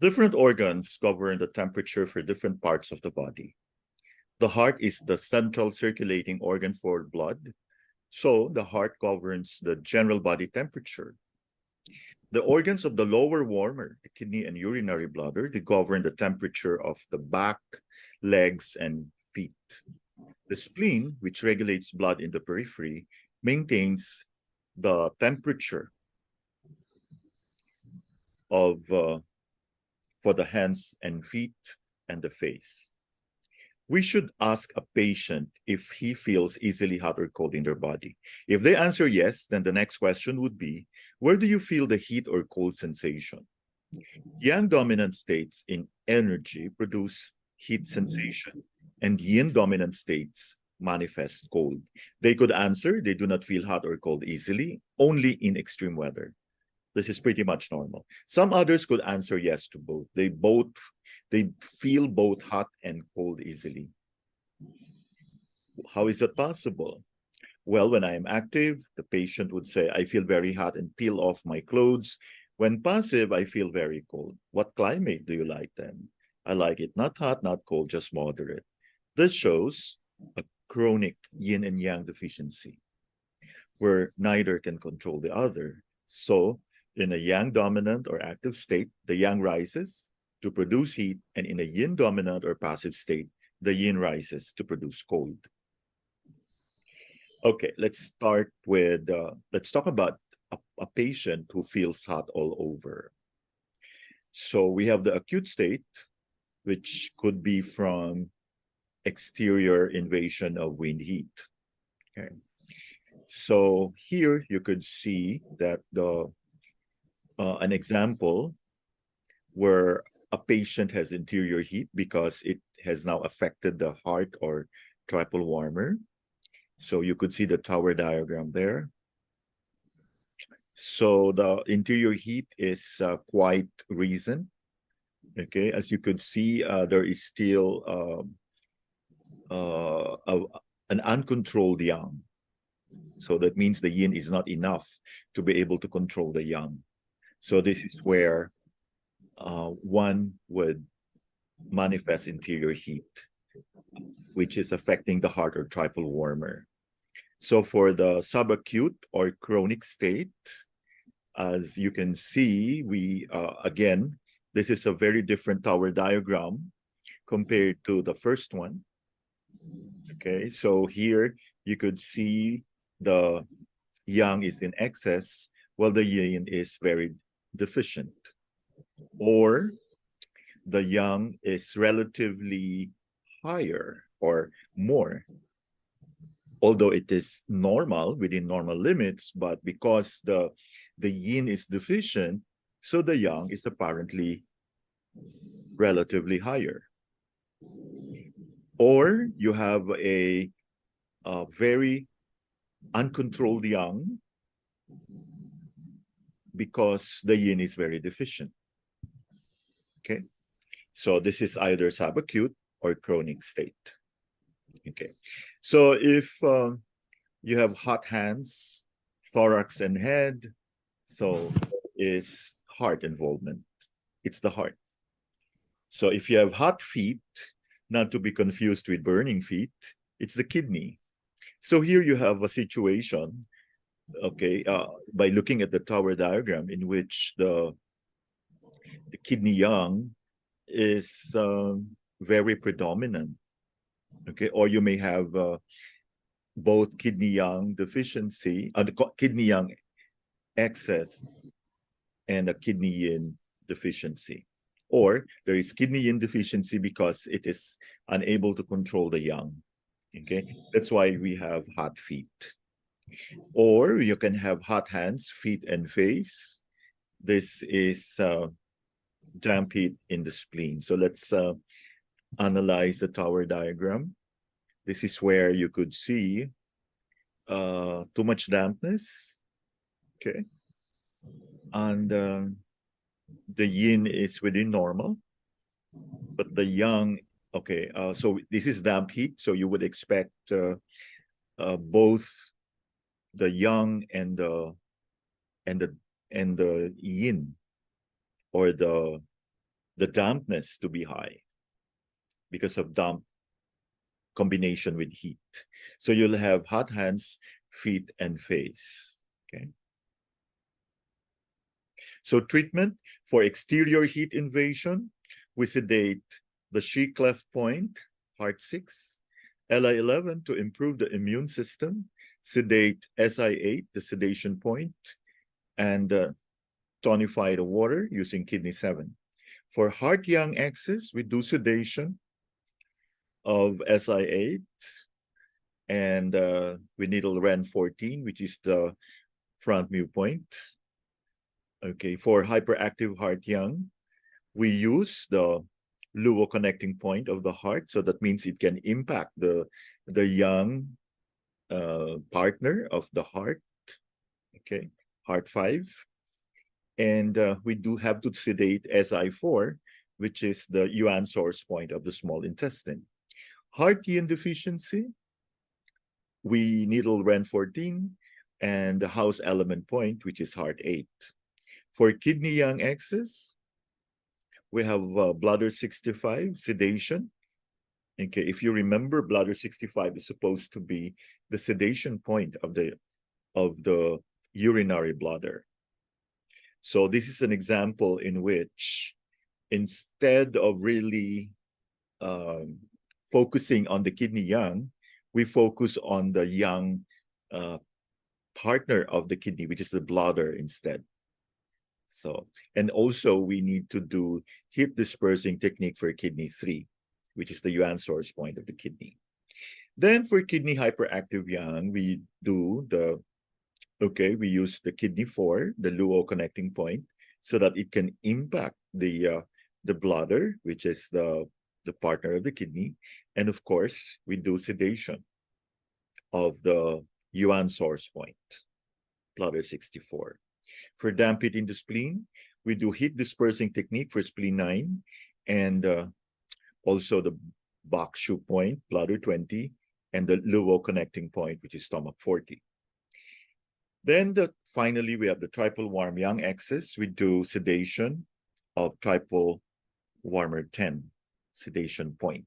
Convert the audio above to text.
Different organs govern the temperature for different parts of the body. The heart is the central circulating organ for blood, so the heart governs the general body temperature. The organs of the lower warmer, the kidney and urinary bladder, they govern the temperature of the back, legs, and feet. The spleen, which regulates blood in the periphery, maintains the temperature of for the hands and feet and the face. We should ask a patient if he feels easily hot or cold in their body. If they answer yes, then the next question would be, where do you feel the heat or cold sensation? Yang dominant states in energy produce heat sensation, and yin dominant states manifest cold. They could answer they do not feel hot or cold easily, only in extreme weather. This is pretty much normal. Some others could answer yes to both. They feel both hot and cold easily. How is that possible? Well, when I am active, the patient would say, I feel very hot and peel off my clothes. When passive, I feel very cold. What climate do you like then? I like it not hot, not cold, just moderate. This shows a chronic yin and yang deficiency, where neither can control the other. So, in a yang dominant or active state, the yang rises to produce heat, and in a yin dominant or passive state, the yin rises to produce cold. Okay, let's talk about a patient who feels hot all over. So we have the acute state, which could be from exterior invasion of wind heat. Okay. So here you could see that an example where a patient has interior heat because it has now affected the heart or triple warmer. So you could see the tower diagram there. So the interior heat is quite recent. Okay, as you could see, there is still an uncontrolled yang. So that means the yin is not enough to be able to control the yang. So this is where one would manifest interior heat, which is affecting the heart or triple warmer. So for the subacute or chronic state, as you can see, again, this is a very different tower diagram compared to the first one. Okay, so here you could see the yang is in excess while the yin is very deficient, or the yang is relatively higher or more, although it is normal within normal limits, but because the yin is deficient, so the yang is apparently relatively higher. Or you have a very uncontrolled yang because the yin is very deficient. Okay, so this is either subacute or chronic state. Okay, so if you have hot hands, thorax, and head, so is heart involvement. It's the heart. So if you have hot feet, not to be confused with burning feet, it's the kidney. So here you have a situation, okay, by looking at the tower diagram in which the kidney yang is very predominant. Okay, or you may have both kidney yang deficiency, the kidney yang excess, and a kidney yin deficiency. Or there is kidney yin deficiency because it is unable to control the yang. Okay, that's why we have hot feet. Or you can have hot hands, feet, and face. This is damp heat in the spleen. So let's analyze the tower diagram. This is where you could see too much dampness. Okay, and the yin is within normal, but the yang, okay, so this is damp heat, so you would expect both the yang and the yin, or the the dampness to be high because of damp combination with heat. So you'll have hot hands, feet, and face. Okay. So treatment for exterior heat invasion, we sedate the She cleft point, heart 6, Li11 to improve the immune system, sedate Si8, the sedation point, and tonify the water using kidney 7. For heart yang axis, we do sedation of Si8, and we needle Ren 14, which is the front mu point. Okay, for hyperactive heart yang, we use the luo connecting point of the heart, so that means it can impact the yang partner of the heart. Okay, heart 5, and we do have to sedate Si4, which is the yuan source point of the small intestine. Heart yin deficiency, we needle Ren 14 and the house element point, which is heart 8. For kidney yang axis, we have bladder 65, sedation. Okay, if you remember, bladder 65 is supposed to be the sedation point of the urinary bladder. So this is an example in which, instead of really focusing on the kidney yang, we focus on the yang partner of the kidney, which is the bladder instead. So, and also we need to do heat dispersing technique for kidney 3, which is the yuan source point of the kidney. Then for kidney hyperactive yang, we do we use the kidney 4, the luo connecting point, so that it can impact the bladder, which is the partner of the kidney. And of course, we do sedation of the yuan source point, bladder 64. For damp heat in the spleen, we do heat dispersing technique for spleen 9, and also the Bach shoe point, bladder 20, and the luo connecting point, which is stomach 40. Then finally, we have the triple warm yang axis. We do sedation of triple warmer 10, sedation point.